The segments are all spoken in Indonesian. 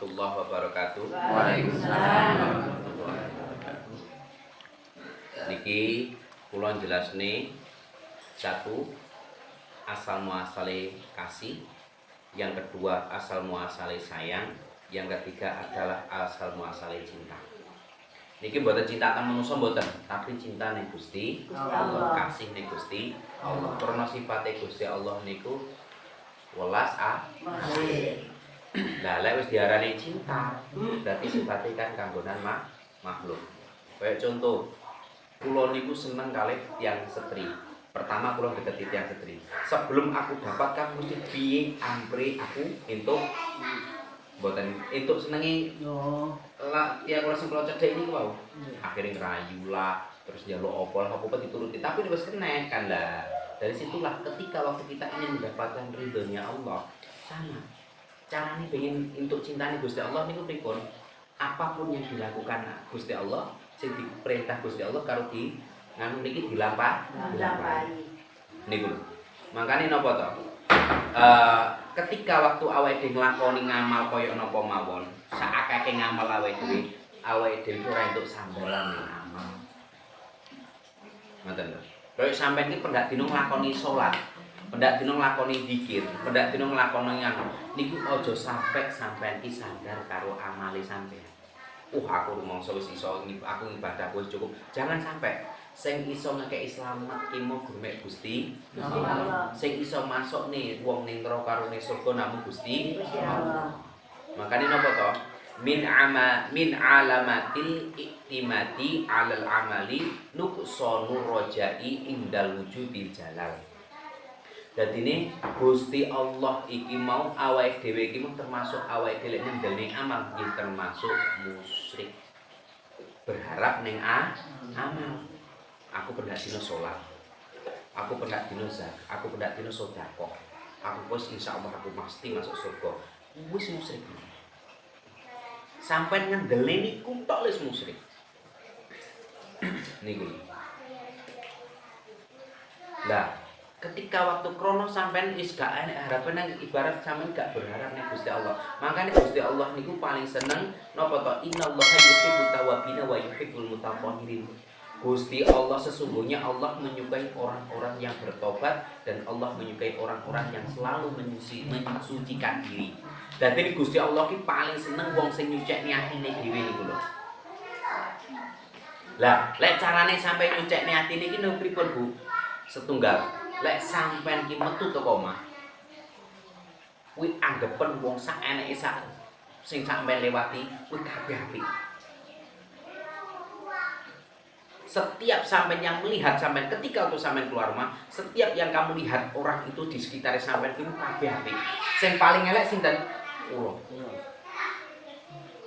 warahmatullahi wabarakatuh. Waalaikumsalam. Niki kula jelasne satu asal muasale kasih, yang kedua asal muasale sayang, yang ketiga adalah asal muasale cinta. Niki mboten cinta teng manusa mboten, tapi cinta ning Gusti Allah, kasih ning Gusti Allah. Karena sifate Gusti Allah niku welas asih. Lah lek wis diarani cinta, berarti sifatnya kan kanggonan makhluk. Kayak contoh, kula niku seneng kalih tiyang setri. Pertama kula deketi tiyang setri. Sebelum aku dapatkan mesti piye ampre aku entuk mboten entuk senenge lah tiyang kula sing kula cedhek niku wau. Akhire ngerayu lah, terus njaluk apa dituruti, tapi wis kena kan lah. Dari situlah ketika waktu kita ingin mendapatkan ridhonya Allah, sama carane pengen untuk cintane Gusti Allah niku pripun? Apapun yang dilakukan Gusti Allah, sing diperintah Gusti Allah karo di nganu niki dilampahi. Niku lho. Makane napa to? Ketika waktu awake dhewe nglakoni ngamal kaya napa mawon, sakake ngamal awake dhewe ora entuk sambalan ning amal. Ngoten lho. Kaya sampeyan iki pendak dina nglakoni salat, pendak dina nglakoni zikir, pendak dina nglakoni nganu, niku aja sampai sampeyan iki sadar karo amale sampeyan. Aku rumangsa wis iso aku ibadah wis cukup. Jangan sampai sing iso ngekeki slamet ki mung gurmek Gusti Allah. Sing iso masukne wong ning neraka karo ning surga namung Gusti Allah. Makane napa to? Min alamatil iktimati alal amali nuqsanu rajai indal wujudil jalal. Dadine Gusti Allah iki mau awake dhewe iki mau termasuk awake dhewe ngendhaleni amal, nggih termasuk musyrik. Berharap ning amal. Aku pendak dina salat. Aku pendak dina zakat, aku pendak dina sedekah. Aku wis insyaallah aku pasti masuk surga. Wis musyrik. Sampai ngendeleni kutok wis musyrik. Niku. Lah, ketika waktu krono sampean wis gak enek harapan, ibarat sampean gak berharap ning Gusti Allah. Makanya Gusti Allah niku paling seneng napa to? Innallaha yuhibbut tawwabin wa yuhibbul mutatahhirin. Gusti Allah sesungguhnya Allah menyukai orang-orang yang bertobat dan Allah menyukai orang-orang yang selalu mensucikan diri. Dadi Gusti Allah ki paling seneng wong sing nyucekne atine dhewe niku lho. Lah, lek carane sampai nyucekne atine iki nang pripun, Bu? Setunggal. Lek sampean ki metu teko omah, kuwi anggepen wong sak eneke sak sing sampean lewati kuwi kabeh apik. Setiap sampean yang melihat sampean ketika waktu sampean keluar rumah, setiap yang kamu lihat orang itu di sekitar sampean itu kabeh apik. Sing paling elek sinten? Kula.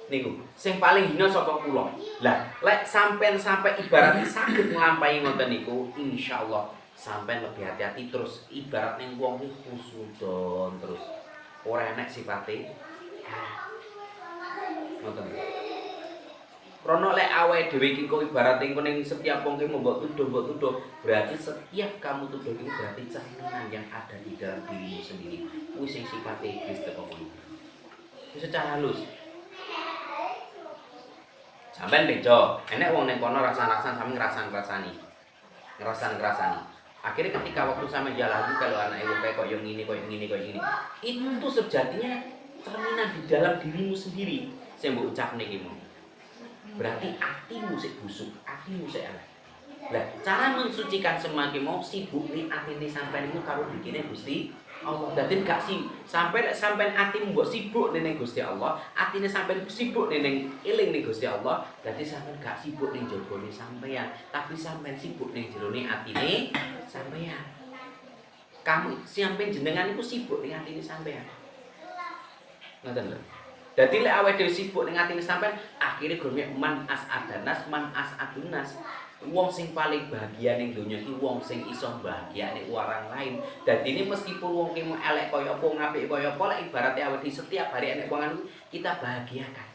Niku, sing paling hina sapa kula. Lah, lek sampean sampai ibarat saged nglampahi ngoten niku, insyaallah sampean lebih hati-hati terus ibarat ning wong iki khusudon terus. Ora enek sifate. Ngoten. Krono lek awake dhewe iki kok ibarat ning setiap wong ki mbok tuduh, berarti setiap kamu tuduh iki berarti cerminan yang ada di dalam dirimu sendiri. Kuwi sing sifate iblis teko kono. Secara halus. Sampeyan bejo, enek wong ning kono rasan-rasan sampe ngrasani. Akhirnya ketika waktu sampe jalan kalau anak ibu kayak kok yang ini. Itu sejatinya cerminan di dalam dirimu sendiri. Saya mau ucap nih gimana? Berarti hatimu sik busuk, hatimu sik elek. Lah, cara mensucikan semakin mau sibuk nih atine sampean iku karo bikine Gusti Allah. Dadi gak sih sampai sampean atimu mbok sibuk ning Gusti Allah, atine sampean sibuk ning eling ning Gusti Allah, dadi sampean gak sibuk ning jogone sampean, tapi sampean sibuk ning jerone atine sampean. Kamu sampean jenengan iku sibuk ning atine sampean. Ngoten lho. Dadi lek awake dhewe sibuk ning atine sampean, akhire gurme man as'adanas, man as'adunas. Wong sing paling bahagia ning donya iki wong sing iso bahagiane orang lain. Dadi ini meskipun wong ki elek kaya apa, ngapik kaya apa, lek ibarate awake dhewe setiap hari enek wong anu kita bahagiakan.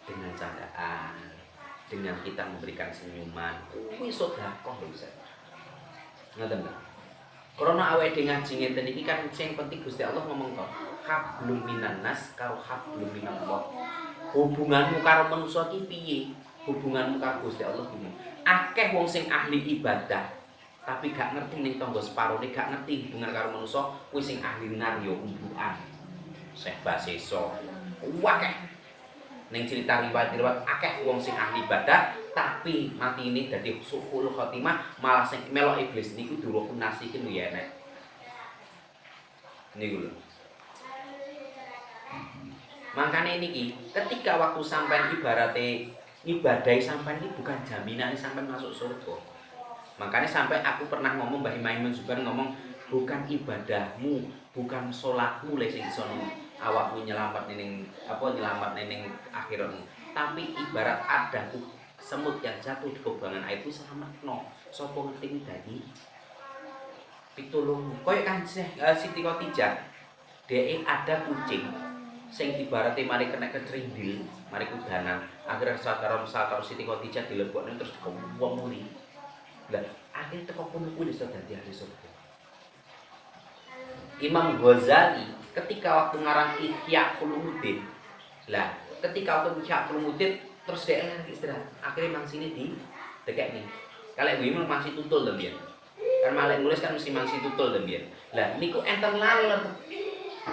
Dengan candaan, dengan kita memberikan senyuman. Kuwi sedekah lho, Ustaz. Ngoten lho. Karena awake dhewe ngaji ngeten iki kan sing penting Gusti Allah ngomong kok hablum minan nas karo hablum minallah. Hubunganmu karo manusa iki piye? Hubunganmu karo Gusti Allah piye? Akeh wong sing ahli ibadah tapi gak ngerti ning tangga separone, gak ngerti hubungan karo manusa, kuwi sing ahli naryo umbukan. Syekh Baseso. Akeh. Ning cerita riwayat-riwayat akeh wong sing ahli ibadah tapi mati ini dadi suul khotimah malah sing melok iblis niku durung nasikin ya enek. Niku lho. Makane niki ketika waktu sampean ibarate ibadai sampean iki bukan jaminan sampean masuk surga. Makanya sampai aku pernah ngomong Mbah Imam Zubair ngomong bukan ibadahmu, bukan sholatmu lek sing iso awakmu nyelamat ning akhiratmu. Tapi ibarat ada semut yang jatuh di kubangan air itu selamatno. Sapa ngerti dadi pitulung. Koyo kan Siti Khadijah. Dhek ada kucing sing ibarate mari kena kecerindil, mari kudanan. Akhirnya sakaro Siti Khadijah dilebokne terus wong muli. Lah, akhirnya teko kono kuwi iso dadi ahli surga. Imam Ghazali ketika waktu ngarang Ihya Ulumuddin. Lah, ketika waktu Ihya Ulumuddin terus dia lagi istirahat. Akhirnya mangsine di dekekne. Kalek kuwi masih tutul to mbiyen. Kan malek nulis kan mesti masih tutul to mbiyen. Lah niku enten laler.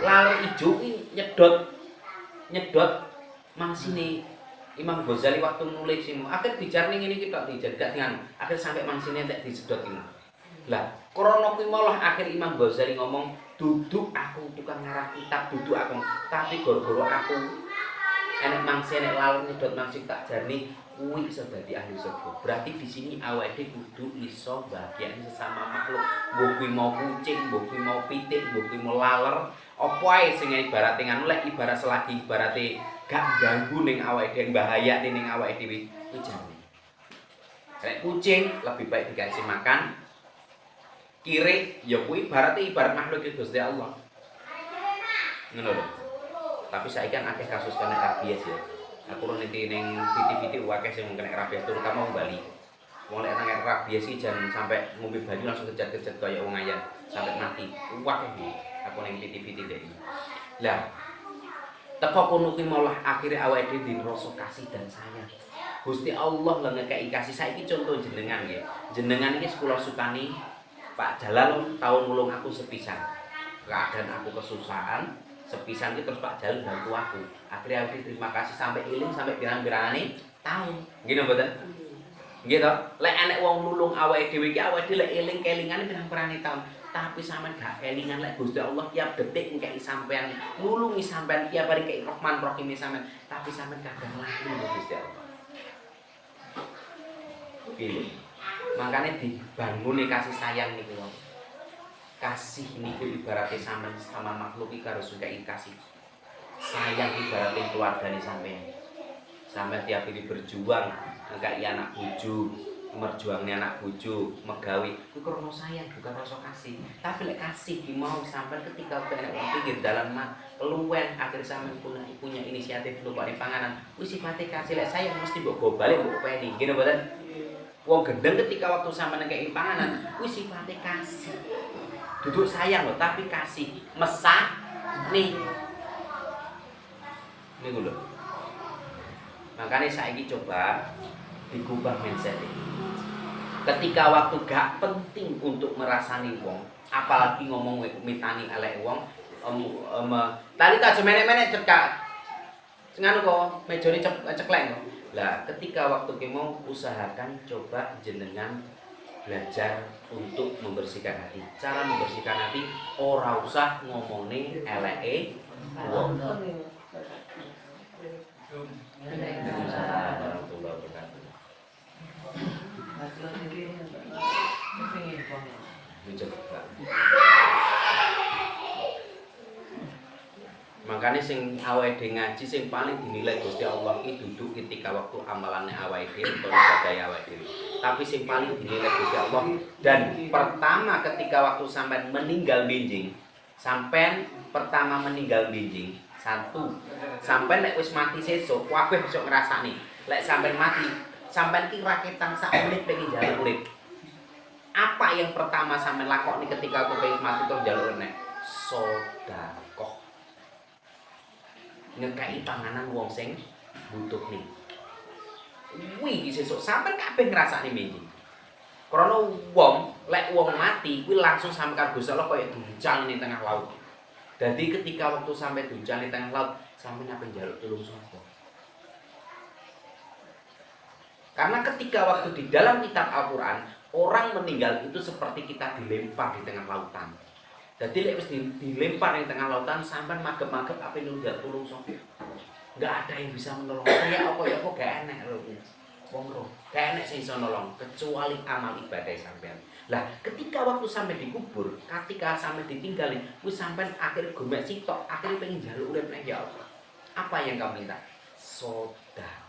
Laler ijo ki nyedot mangsine Imam Ghazali waktu nulis simu, akhir bicara ning ngene iki tok dijagak dengan akhir sampai mangsine entek disedot ini. Lah, krana kuwi malah akhir Imam Ghazali ngomong, "Duduk aku tukang ngarang kitab, duduk aku, tapi gara-gara aku enek mangsine laler nyedot mangsi tak jarni kuwi iso dadi ahli surga." Berarti di sini awake kudu iso bahagiane sesama makhluk. Mbok kuwi mau kucing, mbok kuwi mau pitik, mbok kuwi mau laler, apa ae sing ibarate ngono lek ibarat selagi ibarate gak ganggu ning awake dhewe, bahaya ning awake dhewe kuwi jane. Nek kucing lebih baik dikasih makan. Kirik ya kuwi ibarat makhluk Gusti Allah. Ngono lho. Tapi saiki kan akeh kasus kena rabies ya. Aku niki ning titik-titik akeh sing kena rabies terutama wong Bali. Wong lek kena rabies iki jan sampai ngombe banyu langsung kejet-kejet kaya wong ayan sampai mati. Akeh iki. Aku ning titik-titik iki. Lah teko kono kuwi malah akhire awake dhewe ngrasa kasih dan sayang. Gusti Allah lha ngekeki kasih. Saiki contoh jenengan nggih. Jenengan iki kula sukani Pak Jalal tahun ngulung aku sepisan. Keadaan aku kesusahan, sepisan iki terus Pak Jalal bantu aku. Akhire aku terima kasih sampai iling sampai pirang-pirangane tahun. Nggih mboten? Nggih to? Lek enek wong nulung awake dhewe iki awake dhewe lek eling kelingane pirang-pirangane tahun. Tapi sampean gak kelingan lek Gusti Allah tiap detik ngkei sampean nulungi sampean tiap hari kei Rahman Rahim sampean, tapi sampean kadang lali lho Gusti Allah. Oke. Makanya dibangun kasih sayang niku. Kasih niku ibaratnya sampean sama makhluk iki harus juga kasih. Sayang ibaratnya keluargane sampean. Sampean tiap hari berjuang ngkei anak bojo, merjuangnya anak bojo, megawe kuwi krana sayang bukan rasa kasih. Tapi lek kasih ki mau sampai ketika kena pinggir dalan keluwen akhir sampean punya inisiatif nukani panganan. Kuwi sifate kasih lek sayang mesti mbok go balik mbok peni. Ngene mboten? Wong gendeng ketika waktu sampean ngekeki panganan, kuwi sifate kasih. Duduk sayang loh, tapi kasih. Mesak nih. Niku lho. Makanya saiki coba digubah mindset ini. Ketika waktu gak penting untuk merasani wong, apalagi ngomong mitani elek wong, tali tak semene-mene cekak. Nganu kok mejane ceklek kok. Lah, ketika waktu ki mau usahakan coba jenengan belajar untuk membersihkan hati. Cara membersihkan hati ora usah ngomongin eleke wong. Makanya sing awake dhewe ngaji sing paling dinilai Gusti Allah iki duduk ketika waktu amalannya awake dhewe utawa ibadah awake dhewe. Tapi sing paling dinilai Gusti Allah dan pertama ketika waktu sampean meninggal benjing, sampean pertama meninggal benjing, satu, sampean lek wis mati sesuk kabeh besok ngrasani. Lek sampean mati, sampean ki raketan sak menit pengen jalan urip. Apa yang pertama sampean lakoni ketika kepengin mati terus njaluk nek? Sedekah. Ngekei panganan wong sing butuh nih. Kuwi sesuk sampean kabeh ngrasakne iki. Karena lek wong mati kuwi langsung sampe karo Gusti Allah kaya duncang ning tengah laut. Jadi ketika waktu sampai duncang di tengah laut, sampean ape njaluk tulung sapa? Karena ketika waktu di dalam kitab Al-Qur'an, orang meninggal itu seperti kita dilempar di tengah lautan. Jadi lek wis dilempar di tengah lautan, sampean magep-magep ape njaluk tulung sapa? Enggak ada yang bisa menolong. Kayak apa ya kok gak enak lho. Wong roh, gak enak sing iso nolong kecuali amal ibadah sampean. Lah, ketika waktu sampai dikubur, ketika sampai ditinggalin, wis sampean akhir gomek sitok, akhirnya pengen njaluk urip nek ya Allah. Apa yang kamu minta? Sedekah.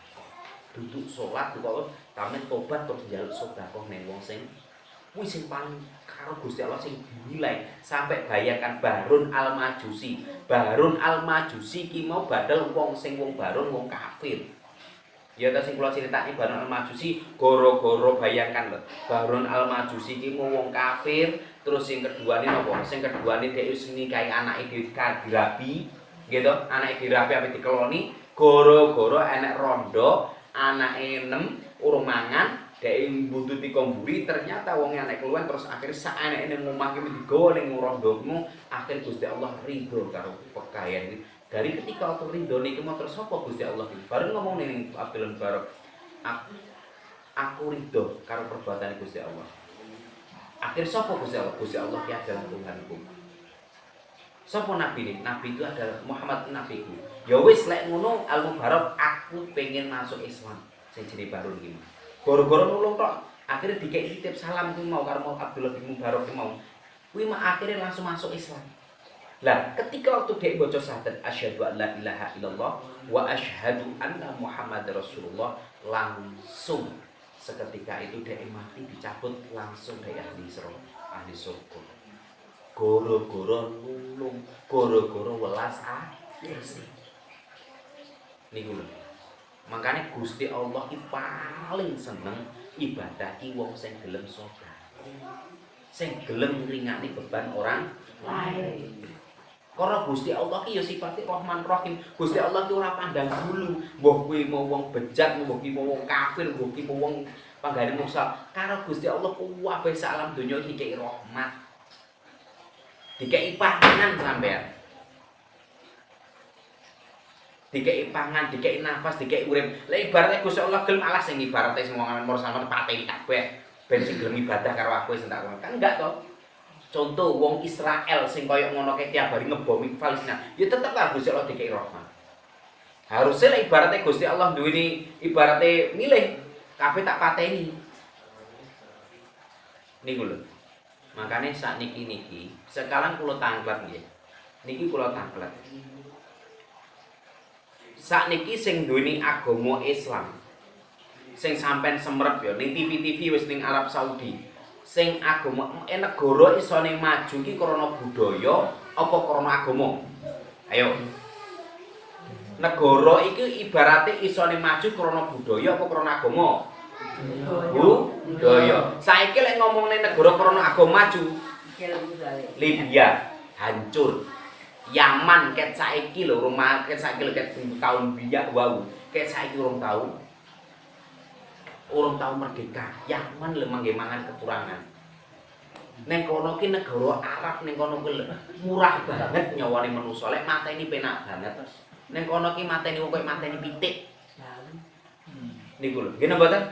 Duduk salat kok sampean tobat terus njaluk sedekah ning wong sing kuwi sing paling karo Gusti Allah sing dinilai. Sampai bayangkan Barun Al-Majusi. Barun Al-Majusi ki mau badal wong sing wong Barun wong kafir. Ya ta sing kula critani Barun Al-Majusi goro-goro bayangkan lho. Barun Al-Majusi ki wong kafir, terus sing keduane napa? Sing keduane dhek wis nikahi anake dhewe dirabi, gitu. Anake dirabi ape dikeloni, goro-goro enek rondo, anake 6 urung mangan, dhek mbuntuti komburi, ternyata wong enek keluwen terus akhire sak eneke ning omah ki digawa ning rondomu, akhir Gusti Allah ridho karo pekayan iki. Dari ketika waktu ridho niki mau terus apa Gusti Allah iki? Bareng ngomong ning Abdul Barok, aku ridho karo perbuatan Gusti Allah. Akhir sapa Gusti Allah? Gusti Allah ki adalah Tuhanku. Sapa nabi ini? Nabi itu adalah Muhammad nabiku. Ya wis lek ngono Al Mubarok aku pengen masuk Islam. Sing jenenge Barun iki. Goro-goro nulung tok. Akhirnya dikek titip salam kuwi mau karo Abdullah bin Mubarok ki mau. Kuwi mah akhirnya langsung masuk Islam. Lah, ketika waktu dia baca syahadat asyhadu an la ilaha illallah wa asyhadu anna Muhammad Rasulullah, langsung seketika itu dia mati dicabut langsung dari ahli surga. Goro-goro nulung, goro-goro welas asih. Niku lho. Makanya Gusti Allah ki paling seneng ibadah ki wong sing gelem sedekah. Sing gelem ngringani beban orang lain. Karena Gusti Allah ki ya sifate Rahman Rahim. Gusti Allah ki ora pandang bulu, mbah kuwi mau wong bejat, mbah kuwi mau wong kafir, mbah kuwi mau wong panggane musa. Karo Gusti Allah kuwabe sak alam donya iki dikeki rahmat. Dikeki pangan sampean. Dikeki pangan, dikeki nafas, dikeki urip. Lek ibarate Gusti Allah gelem alas sing ibarate sing wong amen sampean pateni kabeh. Ben sing gelem ibadah karo aku sing tak kan enggak to. Contoh wong Israel sing koyo ngono kae tiap hari ngebomi Palestina, ya tetep lah Gusti Allah dikei rahmat. Harusnya lah ibaratnya Gusti Allah duweni ibaratnya milih kabeh tak pateni. Niku lho. Makane sak niki sekarang kula tanglet nggih. Niki kula tanglet. Sak niki sing duweni agama Islam. Sing sampean semrep ya ning TV-TV wis ning Arab Saudi. Sing agama negara isone maju ki krana budaya apa krana agama? Ayo. Negara iki ibarate isone maju krana budaya apa krana agama? Budaya. Saiki lek ngomongne negara krana agama maju, Libya hancur. Yaman ket saiki lho, Roma ket saiki ket tahun biyak wau. Ket saiki urung tahu merdeka. Yaman lho mangke mangan kekurangan. Ning kono ki negara Arab ning kono ki murah banget nyawane manusa. Lek mateni penak banget. Ning kono ki mateni wong koyo mateni pitik. Niku lho, nggih mboten?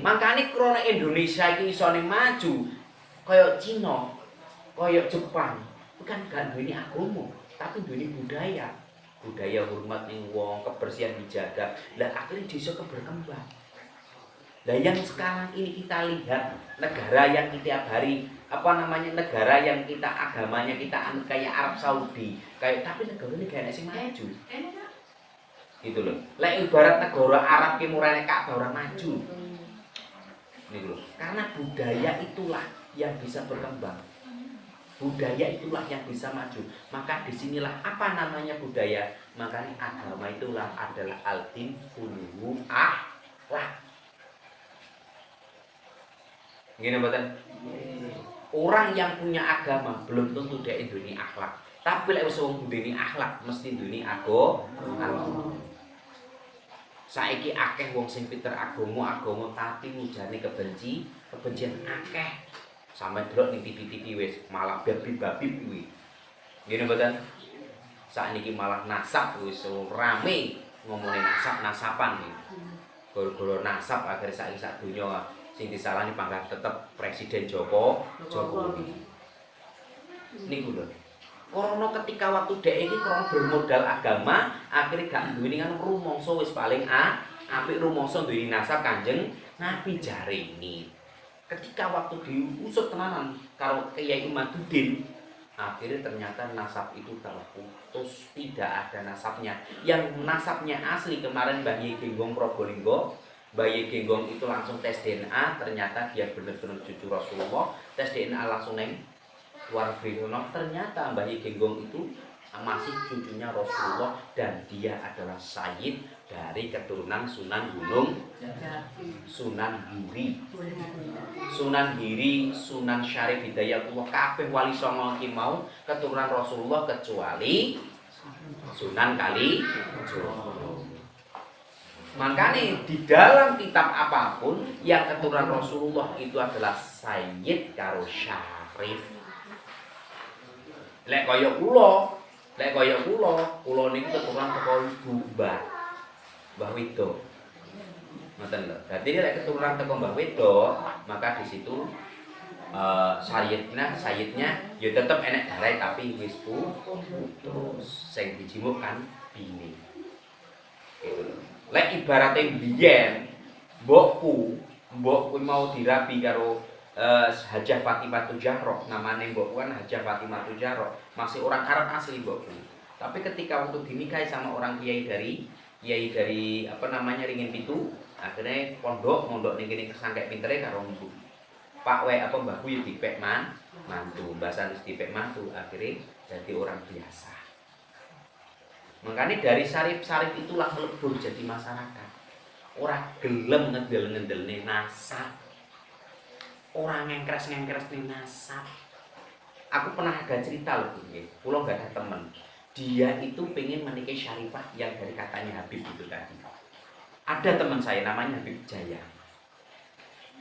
Makane krana Indonesia iki isone maju kaya Cina, kaya Jepang. Bukan gak duweni agama, tapi duweni budaya. Budaya hormat ning wong, kebersihan dijaga. Lah akhirnya desa berkembang. Nah yang sekarang ini kita lihat negara yang tiap hari negara yang kita agamanya kita anut kayak Arab Saudi, kayak tapi negara ini gak sing maju. Gitu loh. Lek ibarat negara Arab ki murane Ka'bah ora maju. Niku loh. Karena budaya itulah yang bisa berkembang. Budaya itulah yang bisa maju. Maka disinilah apa namanya budaya? Makanya agama itulah adalah al-din uluhu lah. Gini mboten? Orang yang punya agama belum tentu dia duweni akhlak. Tapi lek wis wong duweni akhlak mesti duweni agama. Saiki akeh wong sing pinter agama tapi mujane kebencian akeh. Sampe delok ning TV-TV wis malah babi-babi kuwi. Ngene mboten? Sakniki malah nasab wis rame ngomongin nasapan iki. Goro-goro nasab akhirnya saiki sak donya sing disalahni pangkat tetep Presiden Jokowi. Niku lho. Karena ketika waktu dek iki krana bermodal agama, akhirnya gak duweni kan rumangsa wis paling apik rumangsa duweni nasab Kanjeng Nabi jarene. Ketika waktu diusut tenanan karo Kiai Imaduddin, akhirnya ternyata nasab itu terputus, tidak ada nasabnya. Yang nasabnya asli kemarin Mbah Yai Genggong Probolinggo, Mbah Yai Genggong itu langsung tes DNA, ternyata dia benar-benar cucu Rasulullah. Tes DNA langsung neng luar biasa, ternyata Mbah Yai Genggong itu masih cucunya Rasulullah dan dia adalah sayyid dari keturunan Sunan Gunung, Sunan Giri, Sunan Syarif Hidayatullah, kabeh wali songo iki mau keturunan Rasulullah kecuali Sunan Kalijogo. Makanya di dalam kitab apapun yang keturunan Rasulullah itu adalah sayyid karo syarif. Lek kaya kula niku keturunan teko ibu Mbah Wido. Ngoten lho. Dadi lek keturunan teko Mbah Wido, maka di situ sayyidnya ya tetep enek darah tapi wis putus sing dijimuk kan bini. Gitu lho. Lek ibarate biyen mbokku mau dirabi karo Hajah Fatimah Zahra, namanya mbokku kan Hajah Fatimah Zahra, masih orang Arab asli mbokku. Tapi ketika waktu dinikahi sama orang kiai dari apa namanya Ringin Pitu, akhirnya mondok ning kene kesangkek pintere karo mbu. Pak we apa mbahku ya dipek mantu, mbasan wis dipek mantu, akhirnya jadi orang biasa. Makanya dari sarif-sarif itulah melebur jadi masyarakat. Orang gelem ngendel-ngendelne nasab. Orang ngengkres nih nasab. Aku pernah ada cerita loh, pulau gak ada temen. Dia itu pengen menikahi Syarifah yang dari katanya Habib itu tadi. Ada teman saya namanya Habib Jaya.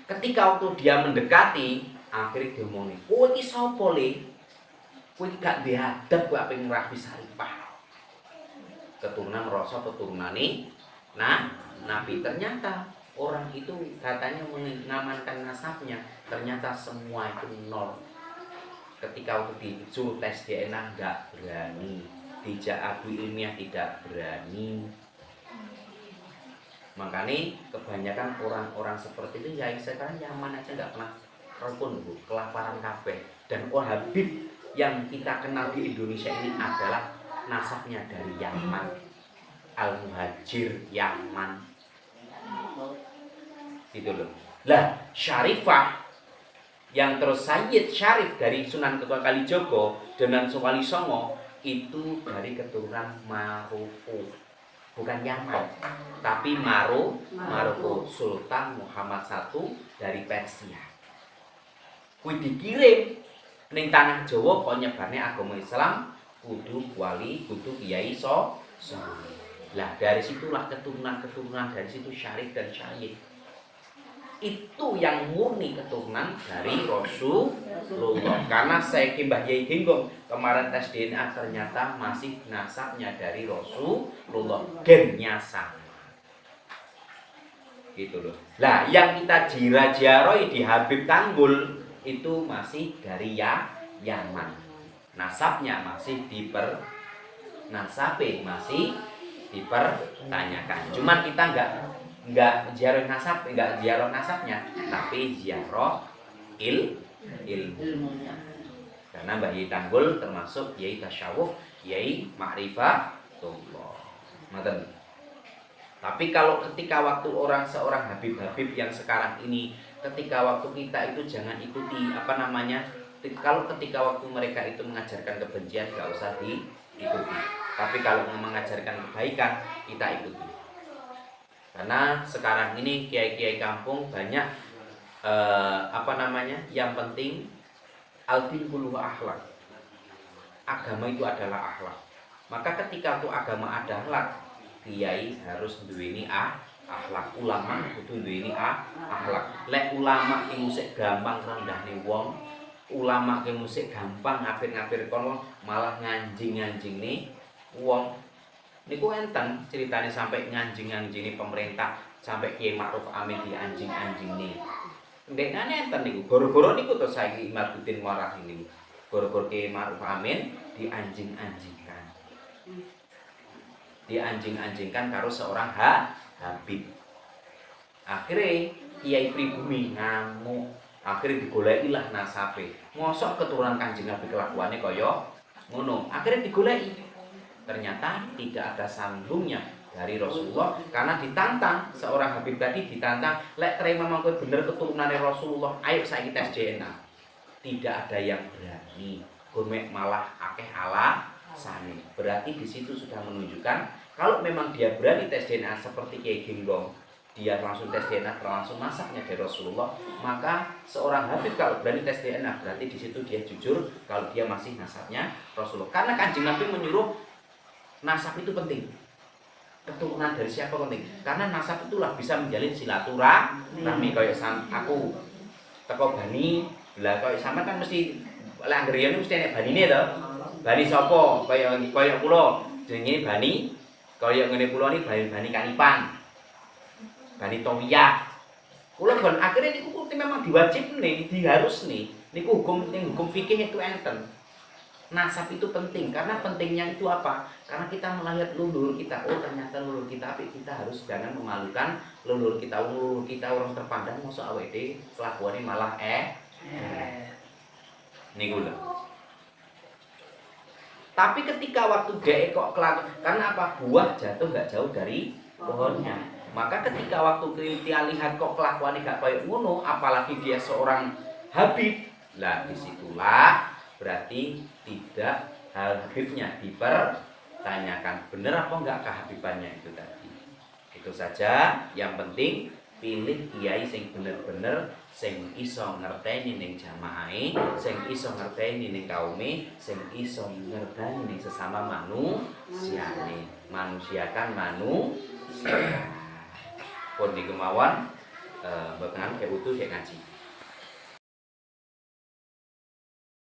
Ketika waktu dia mendekati, akhirnya dia ngomong, "Oh ini sapa le? Kowe gak diadab kok pengen rabi Syarifah." Keturunan merasa keturunane Nabi. Ternyata orang itu katanya mengamankan nasabnya, ternyata semua itu nol. Ketika waktu disuruh tes DNA nggak berani, dijak adu ilmiah tidak berani. Makanya kebanyakan orang-orang seperti itu ya sekarang nyaman aja nggak pernah rukun bu, kelaparan kabeh. Dan Habib yang kita kenal di Indonesia ini adalah nasabnya dari Yaman, Al-Muhajir Yaman. Gitu loh. Lah, Syarifah yang terus Sayyid Syarif dari Sunan Kalijogo dengan Wali Songo itu dari keturunan Maroko. Bukan Yaman, tapi Maroko. Sultan Muhammad I dari Persia. Kuwi dikirim ning tanah Jawa kok nyebane agama Islam kudu wali, kudu kiai Lah dari situlah keturunan dari situ Syarif dan Syahid. Itu yang murni keturunan dari Rasulullah. Karena saya Mbah Yai Genggong kemarin tes DNA ternyata masih nasabnya dari Rasulullah, gennya sama. Gitu loh. Lah yang kita jira-jaroi di Habib Tanggul itu masih dari Yaman. Nasabnya masih dipertanyakan. Cuman kita enggak ziarah nasabnya, tapi ziarah ilmunya. Karena Mbah Yai Tanggul termasuk Yai Tasyawuf, Yai Ma'rifatullah. Ngoten. Tapi kalau ketika waktu seorang Habib yang sekarang ini, ketika waktu kita itu jangan ikuti kalau ketika waktu mereka itu mengajarkan kebencian enggak usah diikuti. Tapi kalau mengajarkan kebaikan kita ikuti. Karena sekarang ini kiai-kiai kampung banyak Yang penting al-din kulluhu akhlak. Agama itu adalah akhlak. Maka ketika untuk agama ada akhlak, kiai harus duweni akhlak. Ulama kudu duweni akhlak. Lek ulama ki musik gampang rendahne wong, ulama ki musik gampang ngapir-ngapir kon malah nganjing-nganjingne wong. Niku enten ceritane sampai nganjing-nganjingne pemerintah, sampai Kiai Ma'ruf Amin di anjing-anjingne. Ndekane enten niku. Goro-goro niku to saiki Imaduddin Marah ini. Goro-goro Kiai Ma'ruf Amin di anjing-anjingkan. Dianjing-anjingkan karo seorang Habib. Akhirnya Kiai Pribumi ngamuk. Akhirnya digoleki lah nasabe. Mosok keturunan Kanjeng Nabi kelakuannya kaya ngono. Akhirnya digoleki. Ternyata tidak ada sambungnya dari Rasulullah karena ditantang seorang Habib tadi ditantang, lek terima mangko bener keturunannya Rasulullah, ayo saiki tes DNA. Tidak ada yang berani. Gomek malah akeh alasane. Berarti di situ sudah menunjukkan kalau memang dia berani tes DNA seperti Kiai Genggong, dia langsung tes DNA langsung nasabnya dari Rasulullah, maka seorang Habib kalau berani tes DNA berarti di situ dia jujur kalau dia masih nasabnya Rasulullah. Karena Kanjeng Nabi menyuruh nasab itu penting. Keturunan dari siapa penting? Karena nasab itulah bisa menjalin silaturahmi. Kayak aku teko bani, lah kayak sama kan mesti lek anggere mesti nek banine to. Bani sapa? Kaya kula jenenge bani. Kaya ngene kula ni bani Kanipan. Bani Tawiyah. Kula bon akhirnya niku memang diwajibne, diharusne. Niku hukum fikih itu enten. Nasab itu penting, karena pentingnya itu apa? Karena kita melihat leluhur kita, oh ternyata leluhur kita, tapi kita harus jangan memalukan leluhur kita orang terpandang, mosok awake kelakuannya malah niku lho. Tapi ketika waktu dia kok kelakuan, karena apa? Buah jatuh nggak jauh dari pohonnya. Maka ketika waktu dia lihat kok kelakuannya gak kayak ngono, apalagi dia seorang Habib, lah disitulah berarti tidak Habibnya dipertanyakan bener apa enggak kehabibannya itu tadi. Itu saja. Yang penting pilih kiai sing bener-bener sing iso ngerteni ning jamaahe, sing iso ngerteni ning kaume, sing iso ngerteni ning sesama manusiane. Manusiakan manusia. Pun dikemauan bahkan kayak utuh kayak ngaji.